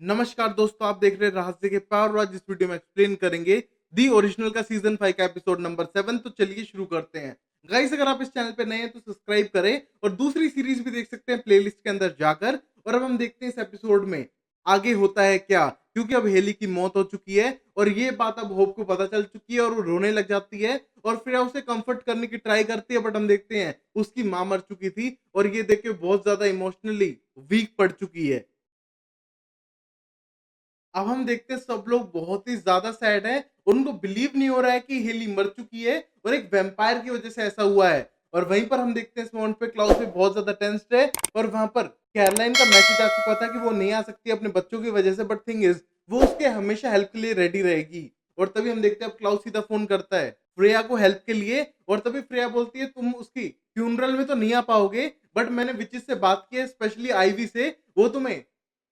नमस्कार दोस्तों, आप देख रहे हैं रहस्य के पावर। आज इस वीडियो में एक्सप्लेन करेंगे दी ओरिजिनल का सीजन 5 का एपिसोड नंबर 7। तो चलिए शुरू करते हैं। गाइस, अगर आप इस चैनल पे नए हैं तो सब्सक्राइब करें और दूसरी सीरीज भी देख सकते हैं प्लेलिस्ट के अंदर जाकर। और अब हम देखते हैं इस एपिसोड में आगे होता है क्या, क्योंकि अब हेली की मौत हो चुकी है और ये बात अब होप को पता चल चुकी है और वो रोने लग जाती है और फिर उसे कंफर्ट करने की ट्राई करती है। बट हम देखते हैं उसकी मां मर चुकी थी और ये देख के बहुत ज्यादा इमोशनली वीक पड़ चुकी है। अब हम देखते हैं सब लोग बहुत ही ज़्यादा सैड हैं। उनको बिलीव नहीं हो रहा है कि हेली मर चुकी है और एक वैम्पायर की वज़ह से ऐसा हुआ है। और वहीं पर हम देखते हैं इस मोमेंट पे क्लाउस भी बहुत ज़्यादा टेंस्ड है और वहाँ पर कैरोलाइन का मैसेज आ चुका था कि वो नहीं आ सकती अपने बच्चों की वज़ह से, बट थिंग इज़ वो उसके हमेशा हेल्प के लिए रेडी रहेगी। और तभी हम देखते हैं अब क्लाउस सीधा फ़ोन करता है फ्रेया को हेल्प के लिए। और तभी फ्रेया बोलती है तुम उसकी फ्यूनरल में तो नहीं आ पाओगे, बट मैंने विचिज़ से बात की है, स्पेशली आईवी से। वो तुम्हें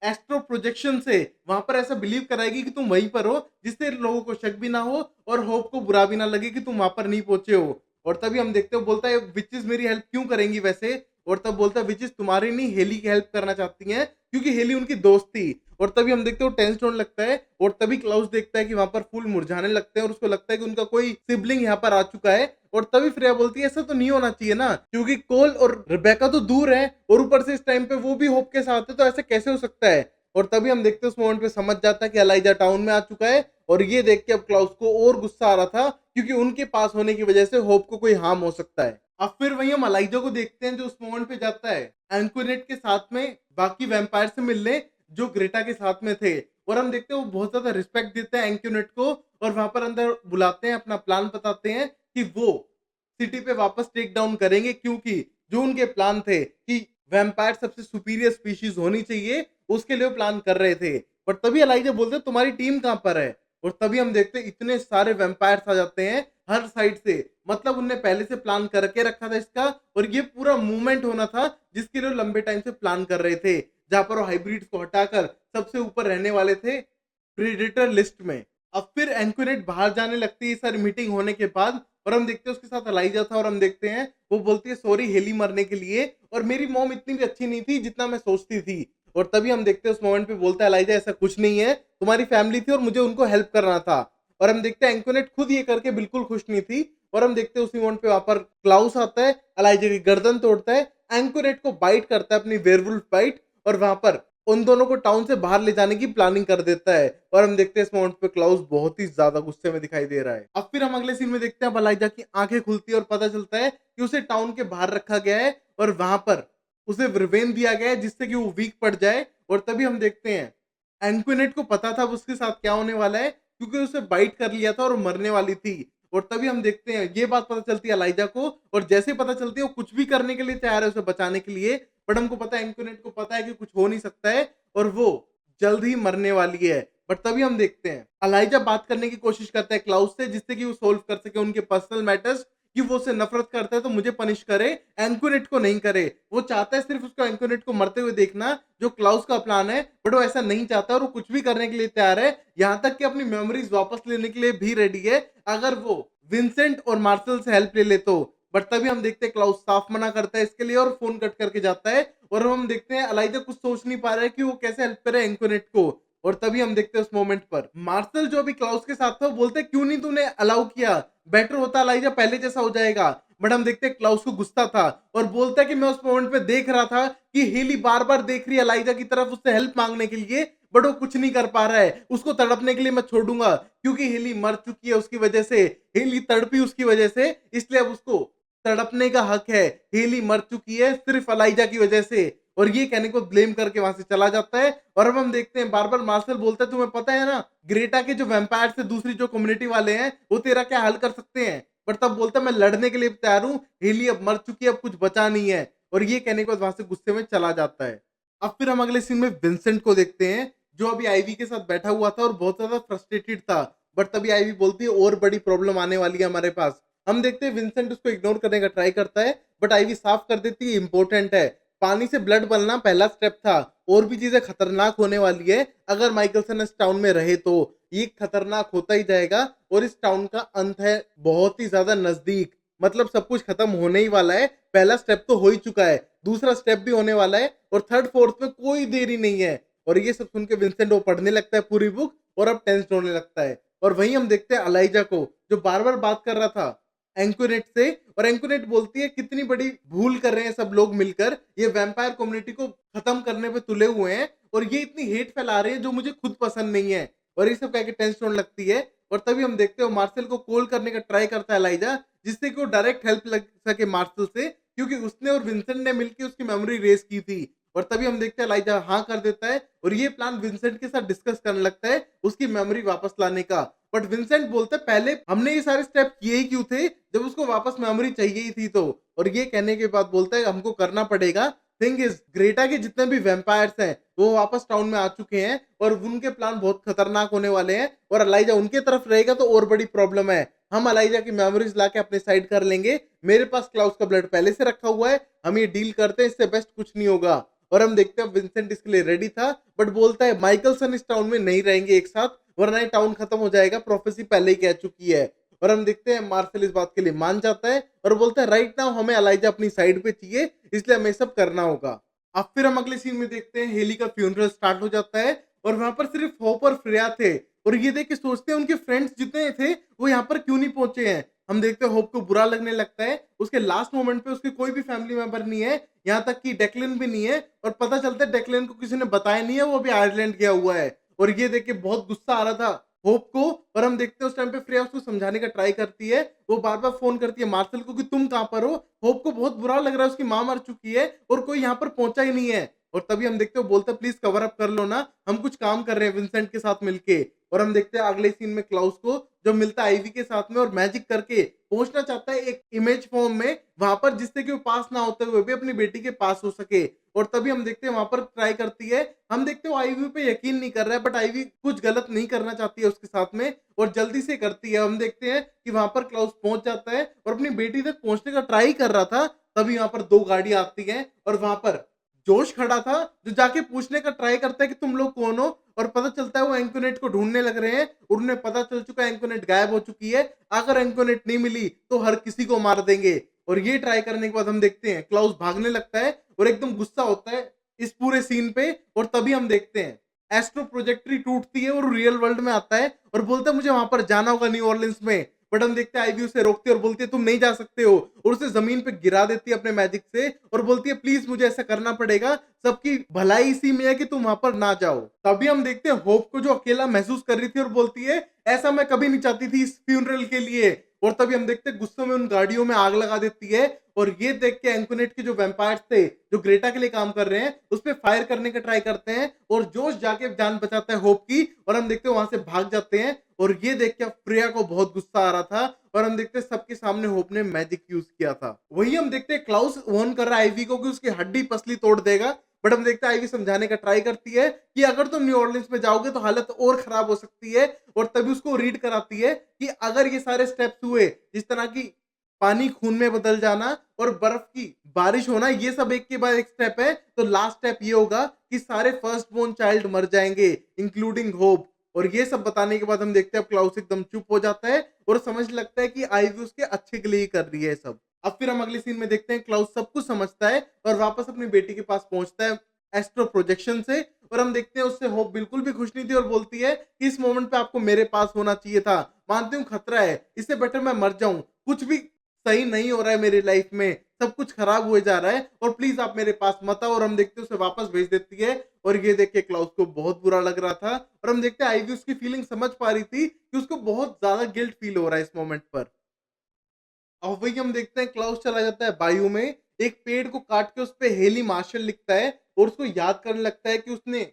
एस्ट्रो प्रोजेक्शन से वहां पर ऐसा बिलीव कराएगी कि तुम वहीं पर हो, जिससे लोगों को शक भी ना हो और होप को बुरा भी ना लगे कि तुम वहां पर नहीं पहुंचे हो। और तभी हम देखते हो बोलता है विचेस मेरी हेल्प क्यों करेंगी वैसे। और तब बोलता है विचेस तुम्हारी नहीं हेली की हेल्प करना चाहती हैं, क्योंकि हेली उनकी दोस्त थी। और तभी हम देखते हो टेंस होने लगता है और तभी क्लाउस देखता है कि वहां पर फूल मुरझाने लगते हैं और उसको लगता है कि उनका कोई सिबलिंग यहाँ पर आ चुका है। और तभी फ्रेया बोलती है ऐसा तो नहीं होना चाहिए ना, क्योंकि कोल और रिबेका तो दूर है और ऊपर से इस टाइम पे वो भी होप के साथ है, तो ऐसा कैसे हो सकता है। और तभी हम देखते हैं उस मोमेंट पे समझ जाता है कि एलाइजा टाउन में आ चुका है। और ये देख के अब क्लाउस को और गुस्सा आ रहा था, क्योंकि उनके पास होने की वजह से होप को कोई हार्म हो सकता है। अब फिर वही हम एलाइजा को देखते हैं जो उस मोमेंट पे जाता है एंक्विनेट के साथ में बाकी वैम्पायर से मिलने, जो ग्रेटा के साथ में थे। और हम देखते हैं वो बहुत ज्यादा रिस्पेक्ट देते हैं एंक्विनेट को और वहां पर अंदर बुलाते हैं, अपना प्लान बताते हैं कि वो सिटी पे वापस टेक डाउन करेंगे, क्योंकि जो उनके प्लान थे कि वैम्पायर सबसे सुपीरियर स्पीशीज होनी चाहिए, उसके लिए वो प्लान कर रहे थे। पर तभी एलाइजा बोलते हैं तुम्हारी टीम कहां पर है। और तभी हम देखते हैं इतने सारे वैम्पायर्स आ जाते हैं हर साइड से। मतलब उनने पहले से प्लान करके रखा था इसका, और ये पूरा मूवमेंट होना था जिसके लिए वो लंबे टाइम से प्लान कर रहे थे, जहां पर वो हाइब्रिड्स को हटाकर सबसे ऊपर रहने वाले थे प्रेडेटर लिस्ट में। अब फिर एंक्विनेट बाहर जाने लगती है सारी मीटिंग होने के बाद। और हम देखते हैं उसके साथ एलाइजा था और हम देखते हैं वो बोलती है सॉरी हेली मरने के लिए, और मेरी मॉम इतनी भी अच्छी नहीं थी जितना मैं सोचती थी। और तभी हम देखते हैं उस मोमेंट पे बोलता है एलाइजा ऐसा कुछ नहीं है, तुम्हारी फैमिली थी और मुझे उनको हेल्प करना था। और हम देखते हैं एंक्विनेट खुद ये करके बिल्कुल खुश नहीं थी। और हम देखते हैं उसी मोमेंट पे वहां पर क्लाउस आता है, एलाइजा की गर्दन तोड़ता है, एंक्विनेट को बाइट करता है अपनी वेयरवुल्फ बाइट, और वहां पर उन दोनों को टाउन से बाहर ले जाने की प्लानिंग कर देता है। और हम देखते हैं इस मोमेंट पे क्लाउस बहुत ही ज्यादा गुस्से में दिखाई दे रहा है। अब फिर हम अगले सीन में देखते हैं एलाइजा की आंखें खुलती है और पता चलता है कि उसे टाउन के बाहर रखा गया है और वहां पर उसे रिवेन दिया गया है जिससे कि वो वीक पड़ जाए। और तभी हम देखते हैं एंक्विनेट को पता था अब उसके साथ क्या होने वाला है, क्योंकि उसे बाइट कर लिया था और वो मरने वाली थी। और तभी हम देखते हैं ये बात पता चलती है एलाइजा को, और जैसे ही पता चलती है वो कुछ भी करने के लिए तैयार है उसे बचाने के लिए। बट हमको पता है एंक्विनेट को पता है कि कुछ हो नहीं सकता है और वो जल्द ही मरने वाली है। बट तभी हम देखते हैं एलाइजा बात करने की कोशिश करता है क्लाउस से, जिससे कि वो सोल्व कर सके उनके पर्सनल मैटर्स, कि वो उसे नफरत करता है तो मुझे पनिश करे, एंक्विनेट को नहीं करे। वो चाहता है सिर्फ उसको एंक्विनेट को मरते हुए देखना, जो क्लाउस का प्लान है, बट वो ऐसा नहीं चाहता और वो कुछ भी करने के लिए तैयार है, यहाँ तक कि अपनी मेमोरीज वापस लेने के लिए भी रेडी है अगर वो विंसेंट और मार्शल से हेल्प ले ले तो। बट तभी हम देखते हैं क्लाउस साफ मना करता है इसके लिए और फोन कट करके जाता है। और हम देखते हैं एलाइजा कुछ सोच नहीं पा रहा है कि वो कैसे हेल्प करे एंक्विनेट को। और तभी हम देखते हैं उस मोमेंट पर मार्शल जो अभी क्लाउस के साथ था वो बोलते हैं क्यों नहीं तूने अलाउ किया, बेटर होता एलाइजा पहले जैसा हो जाएगा। बट हम देखते हैं क्लाउस को गुस्सा था और बोलता है कि मैं उस मोमेंट पे देख रहा था कि हेली बार बार देख रही है एलाइजा की तरफ उससे हेल्प मांगने के लिए, बट वो कुछ नहीं कर पा रहा है। उसको तड़पने के लिए मैं छोड़ूंगा, क्योंकि हेली मर चुकी है उसकी वजह से, हेली तड़पी उसकी वजह से, इसलिए अब उसको तड़पने का हक है। हेली मर चुकी है सिर्फ एलाइजा की वजह से। और ये कहने को ब्लेम करके वहां से चला जाता है। और अब हम देखते हैं बार बार मार्शल बोलता है तुम्हें पता है ना ग्रेटा के जो वैम्पायर से दूसरी जो कम्युनिटी वाले हैं वो तेरा क्या हल कर सकते हैं। पर तब बोलता है मैं लड़ने के लिए तैयार हूं, हेली अब मर चुकी है, अब कुछ बचा नहीं है। और ये कहने के बाद वहां से गुस्से में चला जाता है। अब फिर हम अगले सीन में विंसेंट को देखते हैं, जो अभी आईवी के साथ बैठा हुआ था और बहुत ज्यादा फ्रस्ट्रेटेड था। बट तभी आईवी बोलती है और बड़ी प्रॉब्लम आने वाली है हमारे पास। हम देखते हैं विंसेंट उसको इग्नोर करने का ट्राई करता है, बट आईवी साफ कर देती है इंपॉर्टेंट है, पानी से ब्लड बनना पहला स्टेप था, और भी चीजें खतरनाक होने वाली है अगर माइकलसन इस टाउन में रहे तो। ये खतरनाक होता ही जाएगा और इस टाउन का अंत है बहुत ही ज्यादा नजदीक। मतलब सब कुछ खत्म होने ही वाला है, पहला स्टेप तो हो ही चुका है, दूसरा स्टेप भी होने वाला है और थर्ड फोर्थ में कोई देरी नहीं है। और ये सब सुन के विंसेंट वो पढ़ने लगता है पूरी बुक और अब टेंस्ड होने लगता है। और वहीं हम देखते हैं अलाइजा को, जो बार-बार बात कर रहा था एंकोनेट से, और एंकोनेट बोलती है कितनी बड़ी भूल कर रहे हैं सब लोग मिलकर, ये वैम्पायर कम्युनिटी को खत्म करने पे तुले हुए हैं और ये इतनी हेट फैला रहे हैं जो मुझे खुद पसंद नहीं है। और ये सब कह के टेंशन होने लगती है। और तभी हम देखते हो मार्शल को कॉल करने का ट्राई करता है एलाइजा, जिससे कि वो डायरेक्ट हेल्प लग सके मार्शल से, क्योंकि उसने और विंसेंट ने मिलकर उसकी मेमोरी रेस की थी। और तभी हम देखते हैं एलाइजा हाँ कर देता है और ये प्लान विंसेंट के साथ डिस्कस करने लगता है उसकी मेमोरी वापस लाने का। बट विंसेंट बोलता है पहले हमने ये सारे स्टेप किए ही क्यों थे जब उसको वापस मेमोरी चाहिए ही थी तो। और ये कहने के बाद बोलता है हमको करना पड़ेगा। थिंग इज ग्रेटा के जितने भी वैम्पायर्स हैं वो वापस टाउन में आ चुके हैं और उनके प्लान बहुत खतरनाक होने वाले हैं और एलाइजा उनके तरफ रहेगा तो और बड़ी प्रॉब्लम है। हम एलाइजा की मेमोरीज लाके अपने साइड कर लेंगे। मेरे पास क्लाउस का ब्लड पहले से रखा हुआ है, हम ये डील करते हैं, इससे बेस्ट कुछ नहीं होगा। और हम देखते हैं विंसेंट इसके लिए रेडी था, बट बोलता है माइकलसन इस टाउन में नहीं रहेंगे एक साथ, वरना ये टाउन खत्म हो जाएगा, प्रोफेसी पहले ही कह चुकी है। और हम देखते हैं मार्शल इस बात के लिए मान जाता है और बोलता है राइट नाउ हमें एलाइजा अपनी साइड पे चाहिए, इसलिए हमें सब करना होगा। अब फिर हम अगले सीन में देखते हैं हेली का फ्यूनरल स्टार्ट हो जाता है और वहां पर सिर्फ होप और फ्रेया थे। और ये देख के सोचते हैं उनके फ्रेंड्स जितने थे वो यहाँ पर क्यों नहीं पहुंचे हैं। हम देखते हैं होप को बुरा लगने लगता है, उसके लास्ट मोमेंट पे उसके कोई भी फैमिली मेंबर नहीं है, यहाँ तक कि डेक्लेन भी नहीं है। और पता चलता है डेक्लेन को किसी ने बताया नहीं है, वो अभी आयरलैंड गया हुआ है। और ये देख के बहुत गुस्सा आ रहा था होप को। और हम देखते हैं उस टाइम पे फ्रेया उसको समझाने का ट्राई करती है, वो बार बार फोन करती है मार्शल को कि तुम कहाँ पर हो। होप को बहुत बुरा लग रहा है, उसकी माँ मर चुकी है और कोई यहाँ पर पहुंचा ही नहीं है। और तभी हम देखते हैं बोलता है प्लीज कवर अप कर लो ना, हम कुछ काम कर रहे हैं विंसेंट के साथ मिलके। और हम देखते हैं अगले सीन में क्लाउस को जो मिलता है आईवी के साथ में और मैजिक करके पहुंचना चाहता है एक इमेज फॉर्म में वहां पर, जिससे कि वो पास ना होते हुए भी अपनी बेटी के पास हो सके। और तभी हम देखते हैं वहां पर ट्राई करती है, हम देखते हैं वो आईवी पे यकीन नहीं कर रहा है, बट आईवी कुछ गलत नहीं करना चाहती है उसके साथ में और जल्दी से करती है। हम देखते हैं कि वहां पर क्लाउस पहुंच जाता है और अपनी बेटी तक पहुंचने का ट्राई कर रहा था, तभी वहां पर दो गाड़ियां आती हैं और वहां पर जोश खड़ा था जो जाके पूछने का ट्राई करता है कि तुम लोग कौन हो। और पता चलता है वो एंकोनेट को ढूंढने लग रहे हैं, उन्हें पता चल चुका है एंकोनेट गायब हो चुकी है, अगर एंकोनेट नहीं मिली तो हर किसी को मार देंगे। और ये ट्राई करने के बाद हम देखते हैं क्लाउस भागने लगता है और एकदम गुस्सा होता है इस पूरे सीन पे। और तभी हम देखते हैं एस्ट्रो प्रोजेक्ट्री टूटती है और रियल वर्ल्ड में आता है और बोलता है मुझे वहां पर जाना होगा न्यू ऑर्लिंस में। बट हम देखते हैं आईवी उसे रोकती है और बोलती है तुम नहीं जा सकते हो, और उसे जमीन पे गिरा देती है अपने मैजिक से और बोलती है प्लीज मुझे ऐसा करना पड़ेगा, सबकी भलाई इसी में है कि तुम वहां पर ना जाओ। तभी हम देखते हैं होप को जो अकेला महसूस कर रही थी और बोलती है ऐसा मैं कभी नहीं चाहती थी इस फ्यूनरल के लिए। और तभी हम देखते हैं गुस्से में उन गाड़ियों में आग लगा देती है। और ये देख के एंकोनेट के जो वैम्पायर्स थे जो ग्रेटा के लिए काम कर रहे हैं उस पे फायर करने का ट्राई करते हैं और जोश जाके जान बचाता है होप की और हम देखते हैं वहां से भाग जाते हैं। और ये देख के फ्रेया को बहुत गुस्सा आ रहा था और हम देखते हैं सबके सामने होप ने मैजिक यूज किया था। वही हम देखते हैं क्लाउस वार्न कर रहा है आईवी को कि उसकी हड्डी पसली तोड़ देगा। बट हम देखते हैं आईवी समझाने का ट्राई करती है कि अगर तुम न्यू ऑर्लिंस में जाओगे तो हालत और खराब हो सकती है। और तभी उसको रीड कराती है कि अगर ये सारे स्टेप्स हुए, जिस तरह की पानी खून में बदल जाना और बर्फ की बारिश होना, ये सब एक के बाद एक स्टेप है, तो लास्ट स्टेप ये होगा कि सारे फर्स्ट बोर्न चाइल्ड मर जाएंगे इंक्लूडिंग होप। और ये सब बताने के बाद हम देखते हैं अब क्लाउस एकदम चुप हो जाता है और समझ लगता है कि आईवी उसके अच्छे के लिए ही कर रही है सब। अब फिर हम अगले सीन में देखते हैं क्लाउस सब कुछ समझता है और वापस अपनी बेटी के पास पहुंचता है एस्ट्रो प्रोजेक्शन से। और हम देखते हैं उससे होप बिल्कुल भी खुश नहीं थी और बोलती है कि इस मोमेंट पे आपको मेरे पास होना चाहिए था, मानती हूँ खतरा है, इससे बेटर मैं मर जाऊं, कुछ भी सही नहीं हो रहा है मेरी लाइफ में, सब कुछ खराब हुए जा रहा है और प्लीज आप मेरे पास मत आओ। और हम देखते हैं उसे वापस भेज देती है और ये देख के क्लाउस को बहुत बुरा लग रहा था। और हम देखते हैं आईवी उसकी फीलिंग समझ पा रही थी कि उसको बहुत ज्यादा गिल्ट फील हो रहा है इस मोमेंट पर। और वही हम देखते हैं क्लाउस चला जाता है बायू में, एक पेड़ को काट के उस पे हेली मार्शल लिखता है और उसको याद करने लगता है कि उसने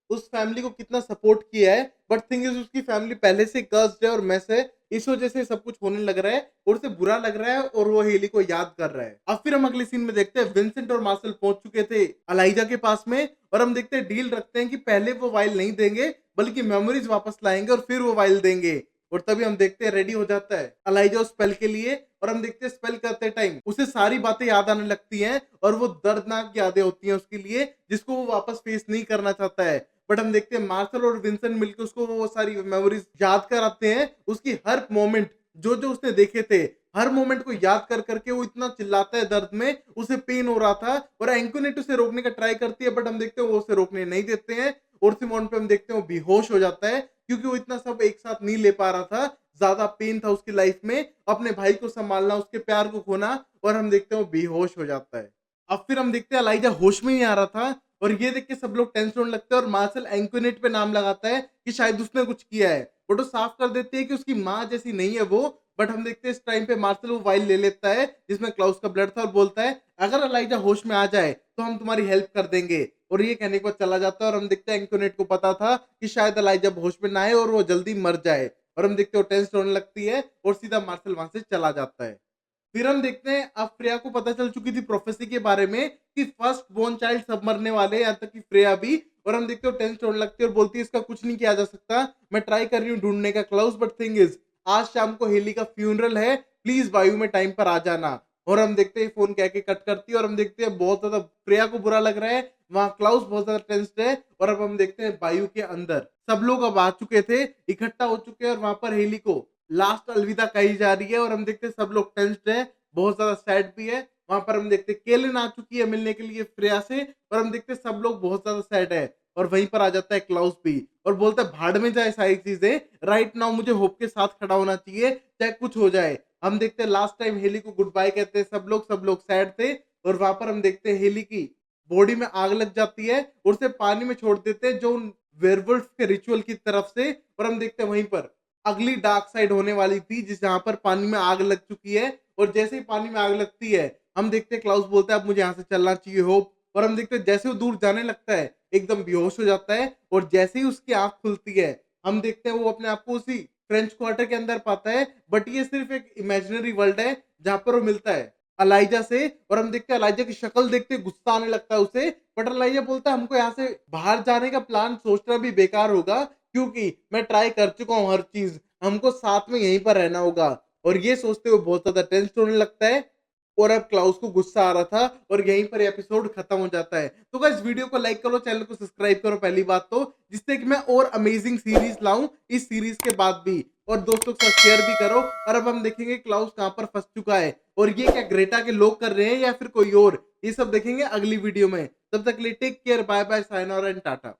उस फैमिली को कितना सपोर्ट किया है। बट थिंग इज उसकी फैमिली पहले से कर्स्ड है और मेस है, इस वजह से सब कुछ होने लग रहा है और उसे बुरा लग रहा है और वो हेली को याद कर रहा है। अब फिर हम अगले सीन में देखते हैं विंसेंट और मार्शल पहुंच चुके थे अलाइजा के पास में और हम देखते हैं डील रखते हैं कि पहले वो वाइल नहीं देंगे बल्कि मेमोरीज वापस लाएंगे और फिर वो वाइल देंगे। और तभी हम देखते हैं रेडी हो जाता है अलाइजा उस स्पेल के लिए और हम देखते हैं स्पेल करते टाइम उसे सारी बातें याद आने लगती हैं और वो दर्दनाक यादें होती हैं उसके लिए जिसको वो वापस फेस नहीं करना चाहता है। बट हम देखते हैं मार्शल और विंसेंट मिलकर उसको वो सारी मेमोरीज याद कराते हैं, उसकी हर मोमेंट जो जो उसने देखे थे हर मोमेंट को याद कर करके वो इतना चिल्लाता है दर्द में, उसे पेन हो रहा था और एंकोनेट उसे रोकने का ट्राई करती है बट हम देखते हैं वो उसे रोकने नहीं देते हैं। और सिमोन पे हम देखते हैं वो बेहोश हो जाता है क्योंकि वो इतना सब एक साथ नहीं ले पा रहा था। ज़्यादा पेन था उसकी लाइफ में, अपने भाई को सँभालना, उसके प्यार को खोना और हम देखते हैं वो बेहोश हो जाता है। अब फिर हम देखते हैं एलाइजा होश में ही आ रहा था और ये देख के सब लोग टेंशन होने लगते हैं और मार्शल एंक्विनेट पे नाम लगाता है कि शायद उसने कुछ किया है। बट वो साफ कर देती है कि उसकी माँ जैसी नहीं है वो। बट हम देखते हैं इस टाइम पे मार्शल वो वाइल ले लेता है जिसमें क्लाउस का ब्लड था और बोलता है अगर एलाइजा होश में आ जाए तो हम तुम्हारी हेल्प कर देंगे। और ये कहने के बाद चला जाता है और हम देखते हैं एंक्विनेट को पता था कि शायद एलाइजा होश में ना आए और वो जल्दी मर जाए। और हम देखते हैं वो टेंशन होने लगती है और सीधा मार्शल वहां से चला जाता है। फिर हम देखते हैं अब फ्रेया को पता चल चुकी थी प्रोफेसी के बारे में कि फर्स्ट बोर्न चाइल्ड सब मरने वाले हैं, यहाँ तक कि फ्रेया भी। और हम देखते हो टेंस होने लगती है और बोलती है इसका कुछ नहीं किया जा सकता, मैं ट्राई कर रही हूँ ढूंढने का क्लाउस, बट थिंग इज आज शाम को हेली का फ्यूनरल है, प्लीज वायु में टाइम पर आ जाना। और हम देखते हैं फोन कह के कट करती है और हम देखते हैं बहुत ज्यादा फ्रेया को बुरा लग रहा है, वहां क्लाउस बहुत ज्यादा टेंस्ड है। और अब हम देखते हैं वायु के अंदर सब लोग अब आ चुके थे, इकट्ठा हो चुके हैं और वहां पर हेली को लास्ट अलविदा कही जा रही है। और हम देखते हैं सब लोग टेंस्ड है, बहुत ज्यादा सैड भी है। वहां पर हम देखते हैं केलिन आ चुकी है मिलने के लिए फ्रेया से और हम देखते हैं सब लोग बहुत ज्यादा सैड है। और वहीं पर आ जाता है क्लाउस भी और बोलता है भाड़ में जाए सारी चीजें, राइट नाउ मुझे होप के साथ खड़ा होना चाहिए चाहे कुछ हो जाए। हम देखते हैं लास्ट टाइम हेली को गुड बाय कहते हैं सब लोग सैड थे। और वहां पर हम देखते हैं हेली की बॉडी में आग लग जाती है और उसे पानी में छोड़ देते हैं जो वेयरवुल्फ के रिचुअल की तरफ से। और हम देखते हैं वहीं पर अगली डार्क साइड होने वाली थी जिस जहां पर पानी में आग लग चुकी है। और जैसे ही पानी में आग लगती है हम देखते हैं क्लाउस बोलता है अब मुझे यहाँ से चलना चाहिए होप। और हम देखते हैं जैसे वो दूर जाने लगता है एकदम बेहोश हो जाता है और जैसे ही उसकी आंख खुलती है हम देखते हैं वो अपने आप को उसी फ्रेंच क्वार्टर के अंदर पाता है। बट ये सिर्फ एक इमेजिनरी वर्ल्ड है जहां पर वो मिलता है अलाइजा से। और हम देखते हैं अलाइजा की शक्ल देखते गुस्सा आने लगता है उसे। बट अलाइजा बोलता है हमको यहाँ से बाहर जाने का प्लान सोचना भी बेकार होगा क्योंकि मैं ट्राई कर चुका हूँ हर चीज, हमको साथ में यहीं पर रहना होगा। और ये सोचते हुए बहुत ज्यादा टेंस होने लगता है और अब क्लाउस को गुस्सा आ रहा था और यहीं पर एपिसोड खत्म हो जाता है। तो गाइस वीडियो को लाइक करो, चैनल को सब्सक्राइब करो पहली बात तो, जिससे कि मैं और अमेजिंग सीरीज लाऊं इस सीरीज के बाद भी। और दोस्तों के साथ शेयर भी करो। और अब हम देखेंगे क्लाउस कहां पर फंस चुका है और ये क्या ग्रेटा के लोग कर रहे हैं या फिर कोई और, ये सब देखेंगे अगली वीडियो में। तब तक के लिए take care, bye bye, sayonara and Tata.